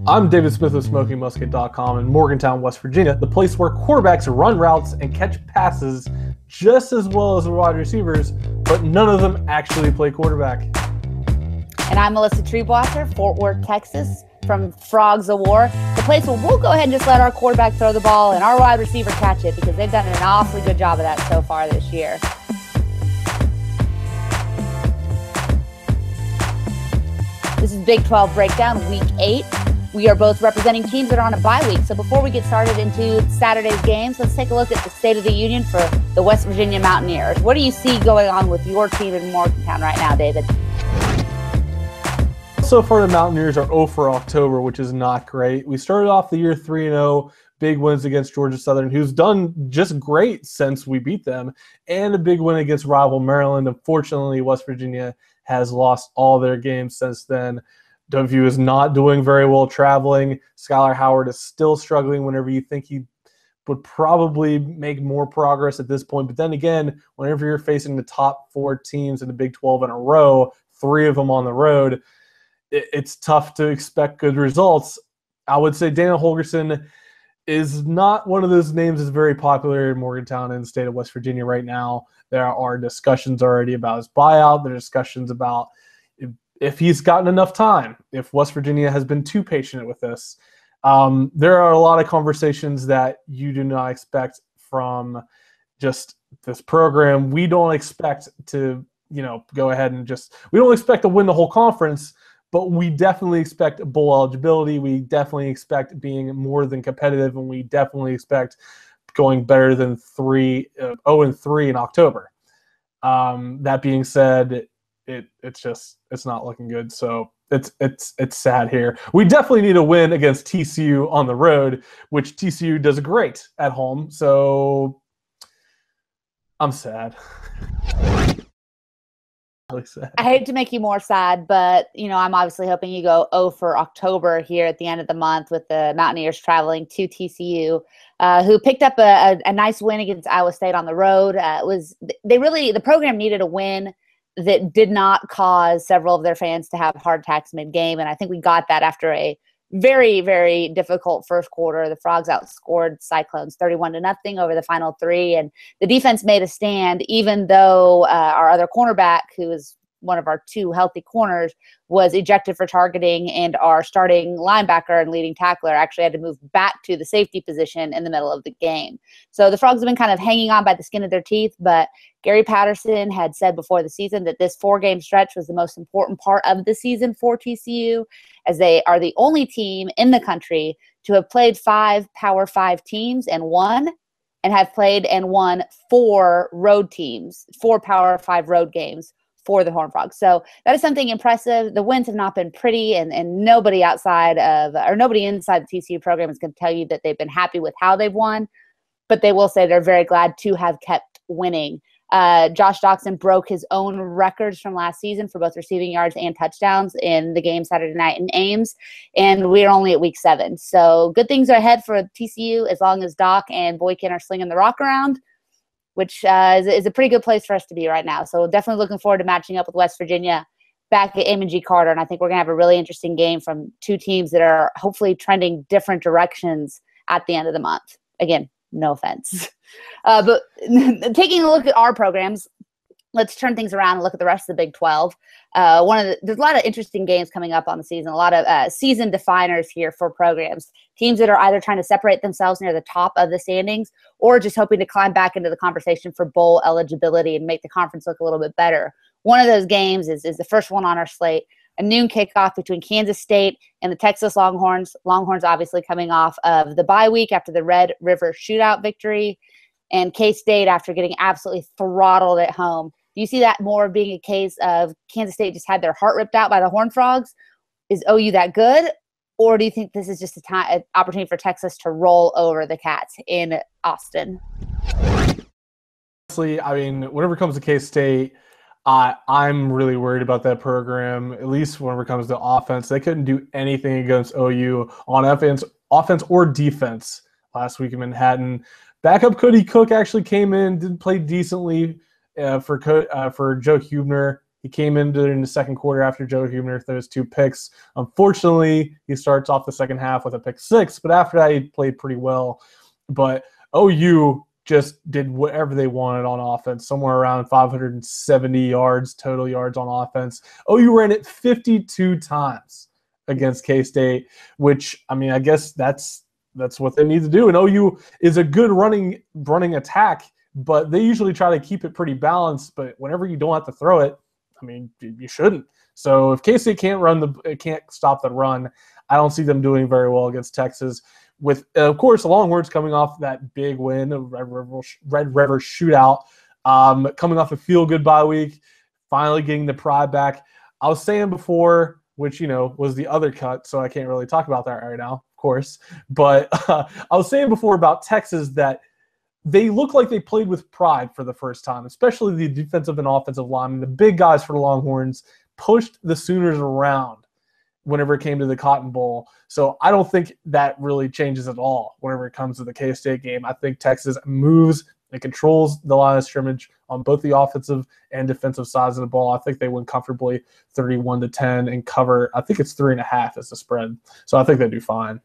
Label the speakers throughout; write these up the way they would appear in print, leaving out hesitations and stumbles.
Speaker 1: I'm David Smith of SmokingMusket.com in Morgantown, West Virginia, the place where quarterbacks run routes and catch passes just as well as the wide receivers, but none of them actually play quarterback.
Speaker 2: And I'm Melissa Treebwasser, Fort Worth, Texas, from Frogs of War, the place where we'll go ahead and just let our quarterback throw the ball and our wide receiver catch it because they've done an awfully good job of that so far this year. This is Big 12 Breakdown, Week 8. We are both representing teams that are on a bye week. So before we get started into Saturday's games, let's take a look at the State of the Union for the West Virginia Mountaineers. What do you see going on with your team in Morgantown right now, David?
Speaker 1: So far, the Mountaineers are 0 for October, which is not great. We started off the year 3-0, big wins against Georgia Southern, who's done just great since we beat them, and a big win against rival Maryland. Unfortunately, West Virginia has lost all their games since then. WVU is not doing very well traveling. Skylar Howard is still struggling whenever you think he would probably make more progress at this point. But then again, whenever you're facing the top 4 teams in the Big 12 in a row, 3 of them on the road, it's tough to expect good results. I would say Dana Holgerson is not one of those names that's very popular in Morgantown and the state of West Virginia right now. There are discussions already about his buyout. There are discussions about if he's gotten enough time, if West Virginia has been too patient with this. There are a lot of conversations that you do not expect from just this program. We don't expect to, go ahead and we don't expect to win the whole conference, but we definitely expect bowl eligibility. We definitely expect being more than competitive, and we definitely expect going better than 0-3 in October. That being said, it's not looking good. So it's sad here. We definitely need a win against TCU on the road, which TCU does great at home. So I'm sad. Really sad.
Speaker 2: I hate to make you more sad, but I'm obviously hoping you go 0 for October here at the end of the month with the Mountaineers traveling to TCU, who picked up a nice win against Iowa State on the road. The program needed a win that did not cause several of their fans to have heart attacks mid-game, and I think we got that after a very, very difficult first quarter. The Frogs outscored Cyclones 31-0 over the final 3, and the defense made a stand, even though our other cornerback, who is one of our 2 healthy corners, was ejected for targeting, and our starting linebacker and leading tackler actually had to move back to the safety position in the middle of the game. So the Frogs have been kind of hanging on by the skin of their teeth, but Gary Patterson had said before the season that this 4-game stretch was the most important part of the season for TCU, as they are the only team in the country to have played 5 Power 5 teams and won, and have played and won 4 road teams, 4 Power 5 road games for the Horned Frogs. So that is something impressive. The wins have not been pretty, and nobody inside the TCU program is going to tell you that they've been happy with how they've won, but they will say they're very glad to have kept winning. Josh Doxson broke his own records from last season for both receiving yards and touchdowns in the game Saturday night in Ames, and we're only at week 7. So good things are ahead for TCU as long as Doc and Boykin are slinging the rock around, which is a pretty good place for us to be right now. So definitely looking forward to matching up with West Virginia back at Amon G. Carter, and I think we're going to have a really interesting game from 2 teams that are hopefully trending different directions at the end of the month. Again, no offense. But taking a look at our programs, let's turn things around and look at the rest of the Big 12. There's a lot of interesting games coming up on the season, a lot of season definers here for programs. Teams that are either trying to separate themselves near the top of the standings or just hoping to climb back into the conversation for bowl eligibility and make the conference look a little bit better. One of those games is the first one on our slate, a noon kickoff between Kansas State and the Texas Longhorns. Longhorns obviously coming off of the bye week after the Red River shootout victory, and K-State after getting absolutely throttled at home. Do you see that more being a case of Kansas State just had their heart ripped out by the Horned Frogs? Is OU that good? Or do you think this is just an opportunity for Texas to roll over the Cats in Austin?
Speaker 1: Honestly, whenever it comes to K-State, I'm really worried about that program, at least whenever it comes to offense. They couldn't do anything against OU on offense or defense last week in Manhattan. Backup Cody Cook actually came in, did play decently for Joe Huebner. He came in during the second quarter after Joe Huebner throws 2 picks. Unfortunately, he starts off the second half with a pick 6, but after that, he played pretty well. But OU just did whatever they wanted on offense, somewhere around 570 yards, total yards on offense. OU ran it 52 times against K-State, which, I mean, I guess that's what they need to do. And OU is a good running attack, but they usually try to keep it pretty balanced. But whenever you don't have to throw it, I mean, you shouldn't. So if K-State can't stop the run, I don't see them doing very well against Texas. With, of course, the Longhorns coming off that big win, a Red River shootout, coming off a feel-good bye week, finally getting the pride back. I was saying before, which, was the other cut, so I can't really talk about that right now, of course. But I was saying before about Texas that they look like they played with pride for the first time, especially the defensive and offensive line. The big guys for the Longhorns pushed the Sooners around whenever it came to the Cotton Bowl. So I don't think that really changes at all whenever it comes to the K-State game. I think Texas moves and controls the line of scrimmage on both the offensive and defensive sides of the ball. I think they win comfortably 31-10 and cover. I think it's 3.5 as the spread. So I think they do fine.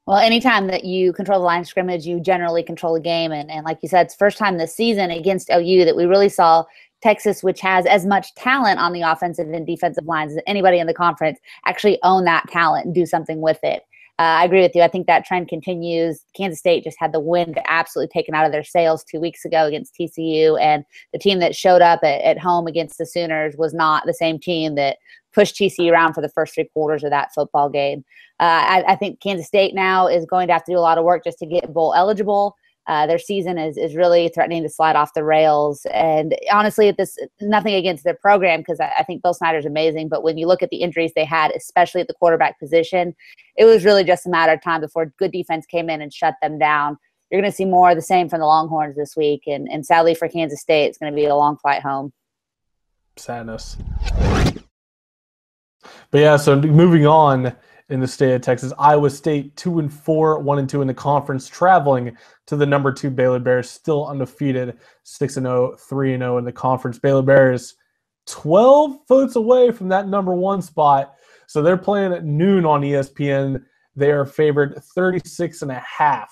Speaker 2: Well, anytime that you control the line of scrimmage, you generally control the game. And like you said, it's the first time this season against OU that we really saw Texas, which has as much talent on the offensive and defensive lines as anybody in the conference, actually own that talent and do something with it. I agree with you. I think that trend continues. Kansas State just had the wind absolutely taken out of their sails 2 weeks ago against TCU, and the team that showed up at home against the Sooners was not the same team that pushed TCU around for the first 3 quarters of that football game. I think Kansas State now is going to have to do a lot of work just to get bowl eligible. Their season is really threatening to slide off the rails. And honestly, nothing against their program, because I think Bill Snyder's amazing. But when you look at the injuries they had, especially at the quarterback position, it was really just a matter of time before good defense came in and shut them down. You're going to see more of the same from the Longhorns this week. And sadly for Kansas State, it's going to be a long flight home.
Speaker 1: Sadness. But yeah, so moving on in the state of Texas, Iowa State 2-4, 1-2 in the conference, traveling to the number 2 Baylor Bears, still undefeated, 6-0, 3-0 in the conference. Baylor Bears 12 votes away from that number 1 spot. So they're playing at noon on ESPN. They are favored 36.5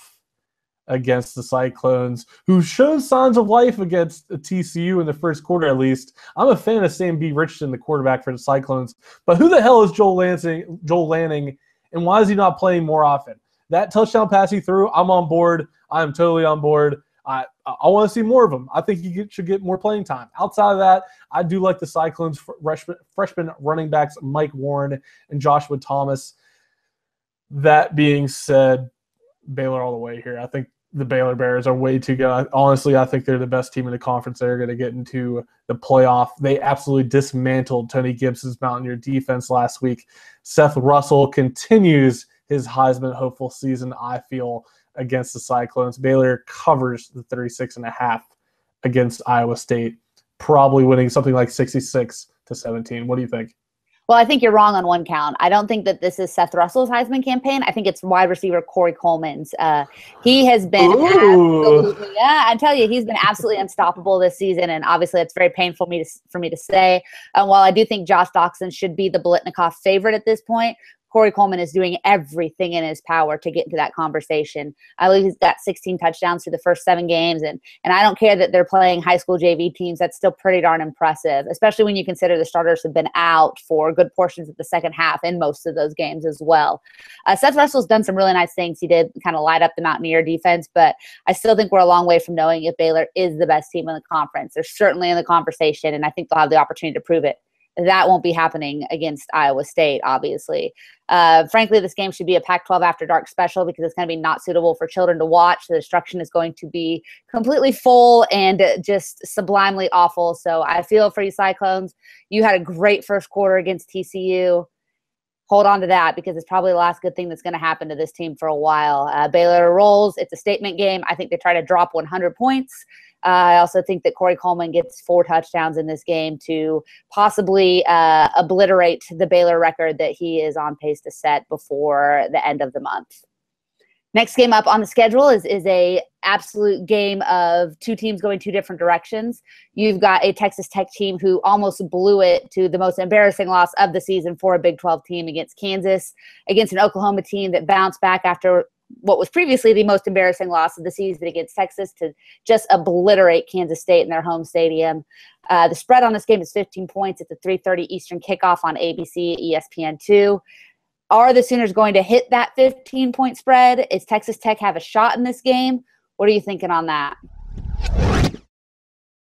Speaker 1: against the Cyclones, who showed signs of life against TCU in the first quarter at least. I'm a fan of Sam B. Richardson, the quarterback for the Cyclones, but who the hell is Joel Lanning, and why is he not playing more often? That touchdown pass he threw, I'm on board. I am totally on board. I want to see more of him. I think he should get more playing time. Outside of that, I do like the Cyclones freshman running backs Mike Warren and Joshua Thomas. That being said, Baylor all the way here. I think the Baylor Bears are way too good. Honestly, I think they're the best team in the conference. They're going to get into the playoff. They absolutely dismantled Tony Gibbs's Mountaineer defense last week. Seth Russell continues his Heisman hopeful season, I feel, against the Cyclones. Baylor covers the 36.5 against Iowa State, probably winning something like 66-17. What do you think?
Speaker 2: Well, I think you're wrong on one count. I don't think that this is Seth Russell's Heisman campaign. I think it's wide receiver Corey Coleman's. He has been absolutely, I tell you, he's been absolutely unstoppable this season, and obviously it's very painful for me to say. While I do think Josh Doxson should be the Biletnikoff favorite at this point, Corey Coleman is doing everything in his power to get into that conversation. I believe he's got 16 touchdowns through the first 7 games, and I don't care that they're playing high school JV teams. That's still pretty darn impressive, especially when you consider the starters have been out for good portions of the second half in most of those games as well. Seth Russell's done some really nice things. He did kind of light up the Mountaineer defense, but I still think we're a long way from knowing if Baylor is the best team in the conference. They're certainly in the conversation, and I think they'll have the opportunity to prove it. That won't be happening against Iowa State, obviously. Frankly, this game should be a Pac-12 After Dark special because it's going to be not suitable for children to watch. The destruction is going to be completely full and just sublimely awful. So I feel for you Cyclones. You had a great first quarter against TCU. Hold on to that because it's probably the last good thing that's going to happen to this team for a while. Baylor rolls. It's a statement game. I think they try to drop 100 points. I also think that Corey Coleman gets 4 touchdowns in this game to possibly obliterate the Baylor record that he is on pace to set before the end of the month. Next game up on the schedule is a absolute game of two teams going two different directions. You've got a Texas Tech team who almost blew it to the most embarrassing loss of the season for a Big 12 team against Kansas, against an Oklahoma team that bounced back after what was previously the most embarrassing loss of the season against Texas to just obliterate Kansas State in their home stadium. The spread on this game is 15 points. It's a 3:30 Eastern kickoff on ABC, ESPN2. Are the Sooners going to hit that 15-point spread? Is Texas Tech have a shot in this game? What are you thinking on that?
Speaker 1: I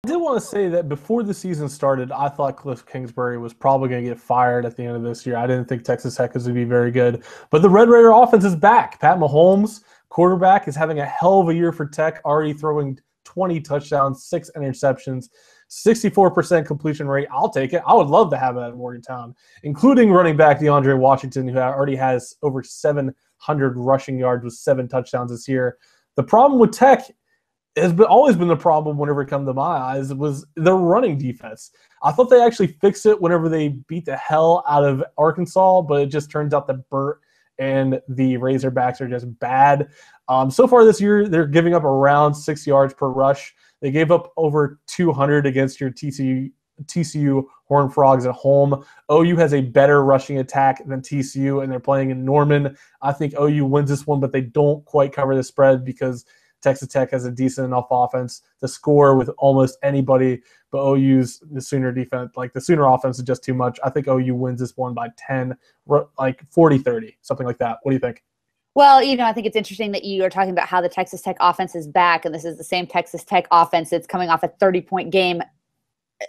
Speaker 1: did want to say that before the season started, I thought Cliff Kingsbury was probably going to get fired at the end of this year. I didn't think Texas Tech was going to be very good. But the Red Raider offense is back. Pat Mahomes, quarterback, is having a hell of a year for Tech, already throwing 20 touchdowns, 6 interceptions, 64% completion rate. I'll take it. I would love to have that at Morgantown, including running back DeAndre Washington, who already has over 700 rushing yards with 7 touchdowns this year. The problem with Tech has always been the problem whenever it comes to my eyes was their running defense. I thought they actually fixed it whenever they beat the hell out of Arkansas, but it just turns out that Burt and the Razorbacks are just bad. So far this year, they're giving up around 6 yards per rush. They gave up over 200 against your TCU Horned Frogs at home. OU has a better rushing attack than TCU, and they're playing in Norman. I think OU wins this one, but they don't quite cover the spread because Texas Tech has a decent enough offense to score with almost anybody, but OU's the Sooner defense, like the Sooner offense is just too much. I think OU wins this one by 10, like 40-30, something like that. What do you think?
Speaker 2: Well, I think it's interesting that you are talking about how the Texas Tech offense is back, and this is the same Texas Tech offense that's coming off a 30-point game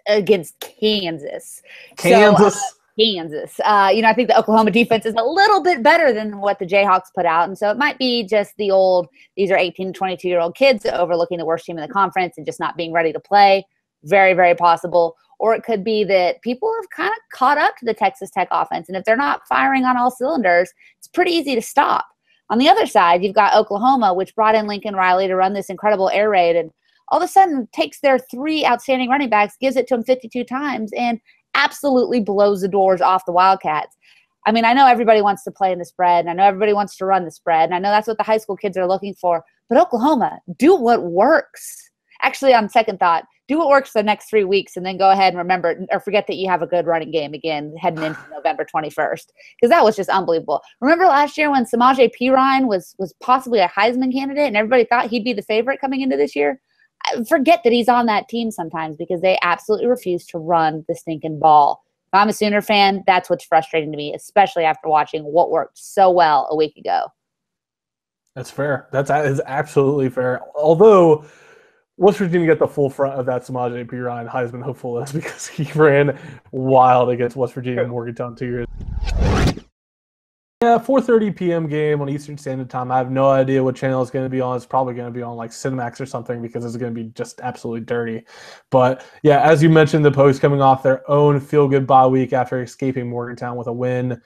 Speaker 2: against Kansas.
Speaker 1: Kansas.
Speaker 2: I think the Oklahoma defense is a little bit better than what the Jayhawks put out. And so it might be just the old, these are 18 to 22-year-old kids overlooking the worst team in the conference and just not being ready to play. Very, very possible. Or it could be that people have kind of caught up to the Texas Tech offense. And if they're not firing on all cylinders, it's pretty easy to stop. On the other side, you've got Oklahoma, which brought in Lincoln Riley to run this incredible air raid. And all of a sudden takes their 3 outstanding running backs, gives it to them 52 times, and absolutely blows the doors off the Wildcats. I mean, I know everybody wants to play in the spread, and I know everybody wants to run the spread, and I know that's what the high school kids are looking for. But Oklahoma, do what works. Actually, on second thought, do what works the next 3 weeks, and then go ahead and remember or forget that you have a good running game again heading into November 21st, because that was just unbelievable. Remember last year when Samaje Perine was possibly a Heisman candidate, and everybody thought he'd be the favorite coming into this year? Forget that he's on that team sometimes because they absolutely refuse to run the stinking ball. If I'm a Sooner fan, that's what's frustrating to me, especially after watching what worked so well a week ago.
Speaker 1: That's fair. That is absolutely fair. Although West Virginia got the full front of that Samaje Perine Heisman hopefulness because he ran wild against West Virginia and Morgantown 2 years. Yeah, 4:30 p.m. game on Eastern Standard Time. I have no idea what channel it's going to be on. It's probably going to be on like Cinemax or something because it's going to be just absolutely dirty. But yeah, as you mentioned, the Pokes coming off their own feel-good bye week after escaping Morgantown with a win.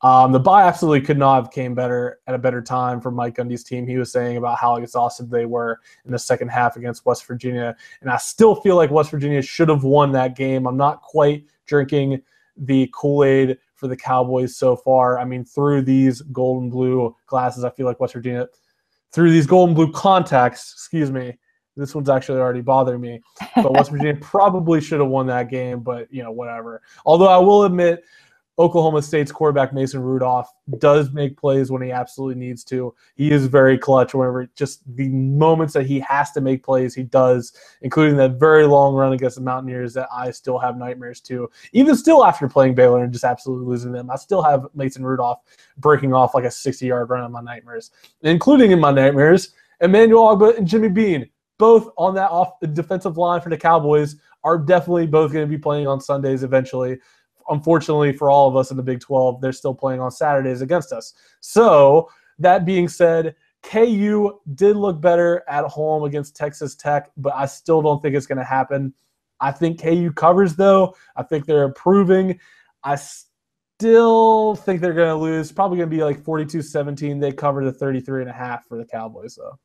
Speaker 1: The bye absolutely could not have came better at a better time for Mike Gundy's team. He was saying about how exhausted they were in the second half against West Virginia. And I still feel like West Virginia should have won that game. I'm not quite drinking the Kool-Aid for the Cowboys so far. I mean, through these gold and blue glasses, I feel like West Virginia, through these gold and blue contacts, this one's actually already bothering me. But West Virginia probably should have won that game, but, whatever. Although I will admit, Oklahoma State's quarterback Mason Rudolph does make plays when he absolutely needs to. He is very clutch whenever just the moments that he has to make plays, he does, including that very long run against the Mountaineers that I still have nightmares to. Even still after playing Baylor and just absolutely losing them, I still have Mason Rudolph breaking off like a 60-yard run on my nightmares. Including in my nightmares, Emmanuel Ogba and Jimmy Bean, both on that defensive line for the Cowboys, are definitely both going to be playing on Sundays eventually. Unfortunately for all of us in the Big 12, they're still playing on Saturdays against us. So that being said, KU did look better at home against Texas Tech, but I still don't think it's going to happen. I think KU covers, though. I think they're improving. I still think they're going to lose. Probably going to be like 42-17. They cover the 33.5 for the Cowboys, though.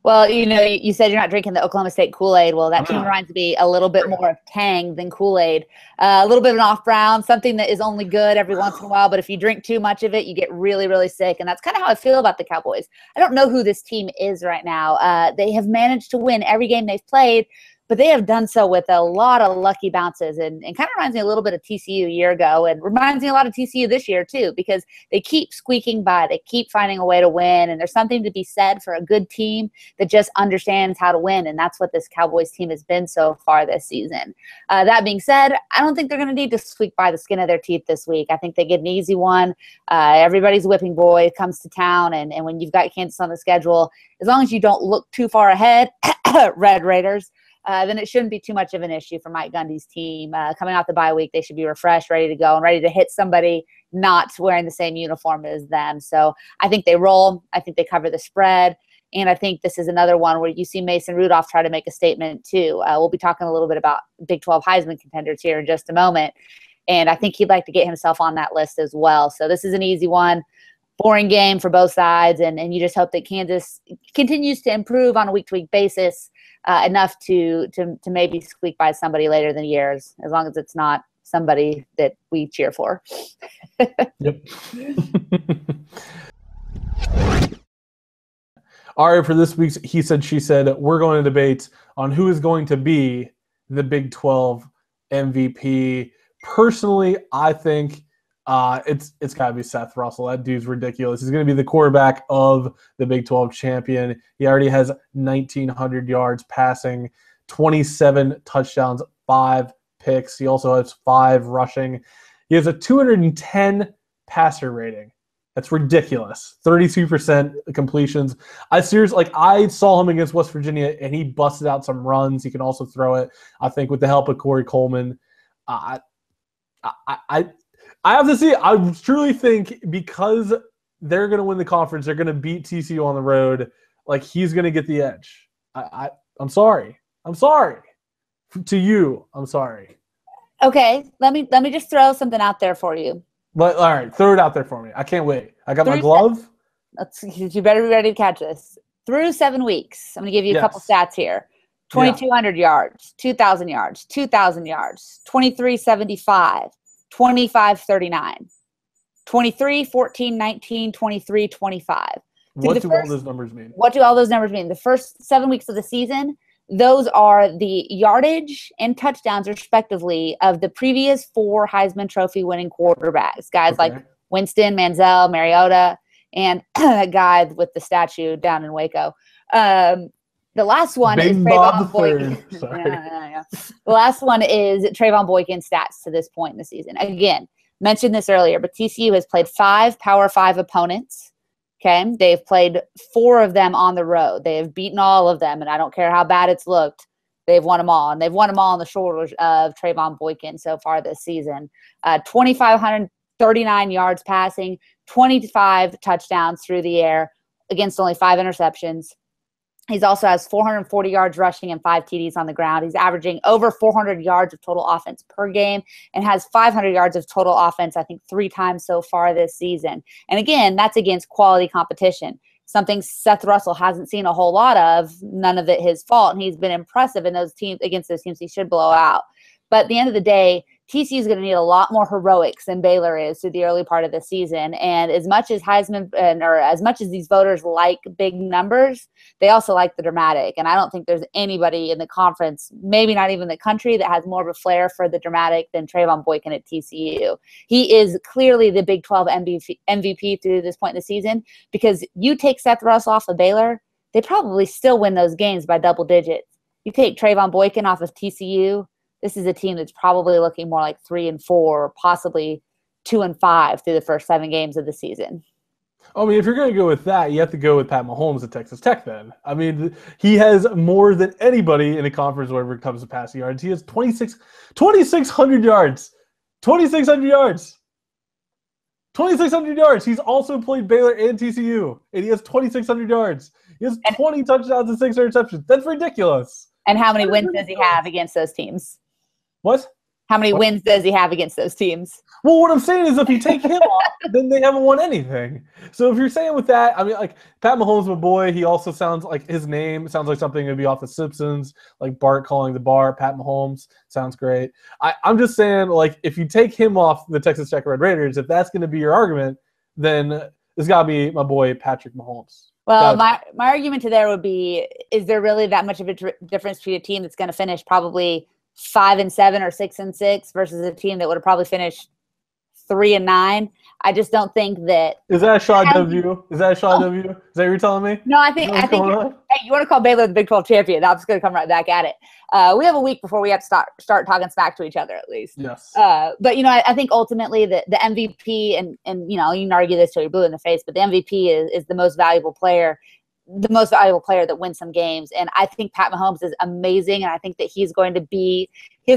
Speaker 2: Well, you said you're not drinking the Oklahoma State Kool-Aid. Well, that team reminds me a little bit more of Tang than Kool-Aid. A little bit of an off-brown, something that is only good every once in a while. But if you drink too much of it, you get really, really sick. And that's kind of how I feel about the Cowboys. I don't know who this team is right now. They have managed to win every game they've played, but they have done so with a lot of lucky bounces, and kind of reminds me a little bit of TCU a year ago, and reminds me a lot of TCU this year too, because they keep squeaking by. They keep finding a way to win, and there's something to be said for a good team that just understands how to win, and that's what this Cowboys team has been so far this season. That being said, I don't think they're going to need to squeak by the skin of their teeth this week. I think they get an easy one. Everybody's whipping boy comes to town, and when you've got Kansas on the schedule, as long as you don't look too far ahead, Red Raiders, then it shouldn't be too much of an issue for Mike Gundy's team. Coming off the bye week, they should be refreshed, ready to go, and ready to hit somebody not wearing the same uniform as them. So I think they roll. I think they cover the spread. And I think this is another one where you see Mason Rudolph try to make a statement too. We'll be talking a little bit about Big 12 Heisman contenders here in just a moment. And I think he'd like to get himself on that list as well. So this is an easy one. Boring game for both sides, and you just hope that Kansas continues to improve on a week-to-week basis enough to maybe squeak by somebody later in the years, as long as it's not somebody that we cheer for.
Speaker 1: Yep. All right, for this week's He Said, She Said, we're going to debate on who is going to be the Big 12 MVP. Personally, I think it's got to be Seth Russell. That dude's ridiculous. He's going to be the quarterback of the Big 12 champion. He already has 1,900 yards passing, 27 touchdowns, 5 picks. He also has 5 rushing. He has a 210 passer rating. That's ridiculous. 32% completions. I saw him against West Virginia, and he busted out some runs. He can also throw it, I think, with the help of Corey Coleman. I have to see. I truly think because they're going to win the conference, they're going to beat TCU on the road. Like, he's going to get the edge. I'm sorry. I'm sorry. To you, I'm sorry.
Speaker 2: Okay, let me just throw something out there for you.
Speaker 1: But all right, throw it out there for me. I can't wait. I got my glove.
Speaker 2: You better be ready to catch this. Through 7 weeks, I'm going to give you a couple stats here. 2,200 yards, 2,000 yards, 2,000 yards, 2375. 25-39, 23, 14, 19, 23, 25.
Speaker 1: What do all those numbers mean?
Speaker 2: What do all those numbers mean? The first 7 weeks of the season, those are the yardage and touchdowns, respectively, of the previous 4 Heisman Trophy winning quarterbacks. Guys like Winston, Manziel, Mariota, and that guy with the statue down in Waco. The last one is Trayvon Boykin. The last one is Trayvon Boykin stats to this point in the season. Again, mentioned this earlier, but TCU has played 5 Power 5 opponents. Okay, they've played 4 of them on the road. They have beaten all of them, and I don't care how bad it's looked. They've won them all, and they've won them all on the shoulders of Trayvon Boykin so far this season. 2,539 yards passing, 25 touchdowns through the air against only 5 interceptions. He also has 440 yards rushing and 5 TDs on the ground. He's averaging over 400 yards of total offense per game and has 500 yards of total offense, I think, 3 times so far this season. And again, that's against quality competition, something Seth Russell hasn't seen a whole lot of, none of it his fault. And he's been impressive in those teams against those teams he should blow out. But at the end of the day, TCU is going to need a lot more heroics than Baylor is through the early part of the season. And as much as as much as these voters like big numbers, they also like the dramatic. And I don't think there's anybody in the conference, maybe not even the country, that has more of a flair for the dramatic than Trayvon Boykin at TCU. He is clearly the Big 12 MVP through this point in the season, because you take Seth Russell off of Baylor, they probably still win those games by double digits. You take Trayvon Boykin off of TCU, this is a team that's probably looking more like 3-4, or possibly 2-5 through the first 7 games of the season.
Speaker 1: I mean, if you're going to go with that, you have to go with Pat Mahomes at Texas Tech then. I mean, he has more than anybody in the conference whenever it comes to passing yards. He has 2,600 yards. 2,600 yards. 2,600 yards. He's also played Baylor and TCU, and he has 2,600 yards. He has 20 touchdowns and 6 interceptions. That's ridiculous.
Speaker 2: And how many wins does he have against those teams?
Speaker 1: What?
Speaker 2: How many wins does he have against those teams?
Speaker 1: Well, what I'm saying is if you take him off, then they haven't won anything. So if you're saying with that, I mean, like Pat Mahomes, my boy, he also sounds like his name sounds like something that'd be off The Simpsons, like Bart calling the bar. Pat Mahomes sounds great. I'm just saying, like, if you take him off the Texas Tech Red Raiders, if that's going to be your argument, then it's got to be my boy Patrick Mahomes.
Speaker 2: Well, my argument to there would be: is there really that much of a difference between a team that's going to finish probably 5-7 or 6-6 versus a team that would have probably finished 3-9? I just don't think that.
Speaker 1: Is that a shot W? Is that a shot W? Is that what you're telling me?
Speaker 2: No, I think hey, you want to call Baylor the Big 12 champion. I'm just going to come right back at it. We have a week before we have to start talking smack to each other, at least.
Speaker 1: Yes.
Speaker 2: But I think ultimately the MVP and you can argue this till you're blue in the face, but the MVP is the most valuable player. The most valuable player that wins some games. And I think Pat Mahomes is amazing. And I think that he has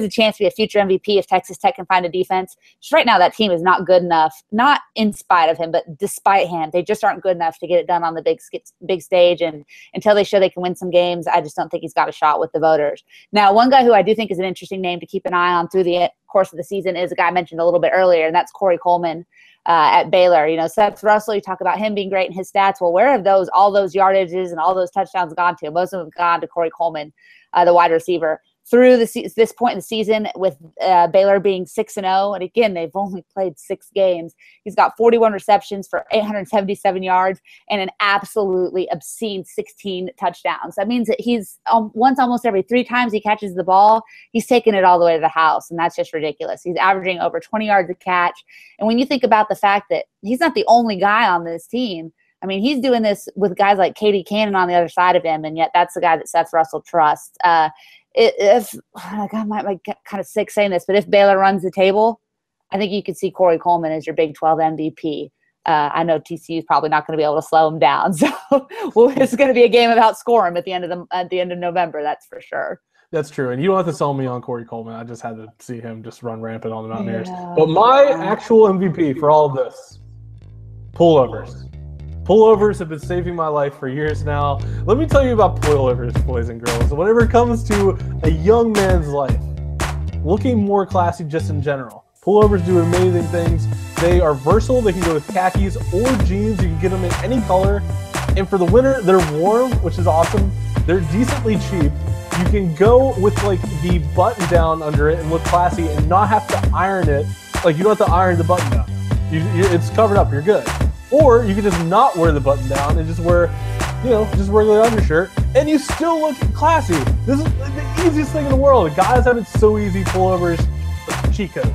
Speaker 2: a chance to be a future MVP if Texas Tech can find a defense. Just right now, that team is not good enough, not in spite of him, but despite him. They just aren't good enough to get it done on the big stage. And until they show they can win some games, I just don't think he's got a shot with the voters. Now, one guy who I do think is an interesting name to keep an eye on through the course of the season is a guy I mentioned a little bit earlier, and that's Corey Coleman. At Baylor, Seth Russell, you talk about him being great in his stats. Well, where have all those yardages and all those touchdowns gone to? Most of them have gone to Corey Coleman, the wide receiver. Through this point in the season, with Baylor being 6-0, and again, they've only played 6 games. He's got 41 receptions for 877 yards and an absolutely obscene 16 touchdowns. That means that he's once almost every 3 times he catches the ball, he's taking it all the way to the house, and that's just ridiculous. He's averaging over 20 yards a catch. And when you think about the fact that he's not the only guy on this team, I mean, he's doing this with guys like Katie Cannon on the other side of him, and yet that's the guy that Seth Russell trusts. I might get kind of sick saying this, but if Baylor runs the table, I think you could see Corey Coleman as your Big 12 MVP. I know TCU is probably not going to be able to slow him down, so it's going to be a game of outscore him at the end of November. That's for sure.
Speaker 1: That's true, and you don't have to sell me on Corey Coleman. I just had to see him just run rampant on the Mountaineers. Yeah. But my actual MVP for all of this, pullovers. Pullovers have been saving my life for years now. Let me tell you about pullovers, boys and girls. Whenever it comes to a young man's life, looking more classy just in general, pullovers do amazing things. They are versatile. They can go with khakis or jeans. You can get them in any color. And for the winter, they're warm, which is awesome. They're decently cheap. You can go with like the button down under it and look classy and not have to iron it. Like you don't have to iron the button down. It's covered up. You're good. Or you can just not wear the button down and just wear, just regular undershirt, and you still look classy. This is the easiest thing in the world. Guys have it so easy. Pullovers, cheat codes.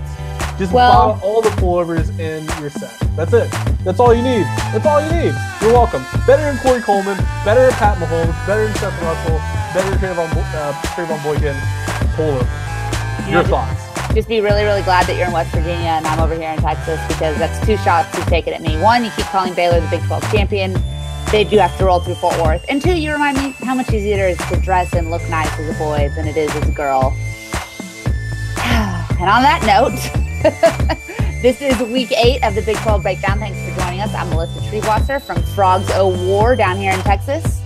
Speaker 1: Just buy all the pullovers in your set. That's it. That's all you need. That's all you need. You're welcome. Better than Corey Coleman. Better than Pat Mahomes. Better than Seth Russell. Better than Trayvon Boykin. Pullover. Your thoughts?
Speaker 2: Just be really, really glad that you're in West Virginia and I'm over here in Texas, because that's 2 shots you've taken at me. 1, you keep calling Baylor the Big 12 champion. They do have to roll through Fort Worth. And 2, you remind me how much easier it is to dress and look nice as a boy than it is as a girl. And on that note, this is week 8 of the Big 12 Breakdown. Thanks for joining us. I'm Melissa Treewasser from Frogs O' War down here in Texas.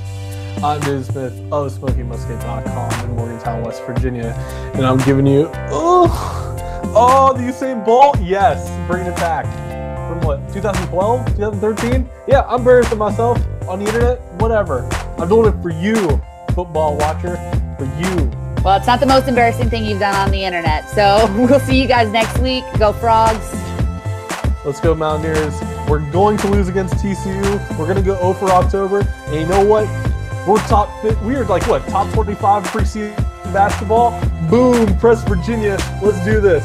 Speaker 1: I'm David Smith of SmokeyMusket.com in Morgantown, West Virginia. And I'm giving you, the Usain Bolt? Yes, bringing it back. From what, 2012, 2013? Yeah, I'm embarrassed of myself on the internet, whatever. I'm doing it for you, football watcher, for you.
Speaker 2: Well, it's not the most embarrassing thing you've done on the internet. So we'll see you guys next week. Go Frogs.
Speaker 1: Let's go Mountaineers. We're going to lose against TCU. We're going to go 0 for October. And you know what? We are like, what, top 25 preseason basketball? Boom, press Virginia. Let's do this.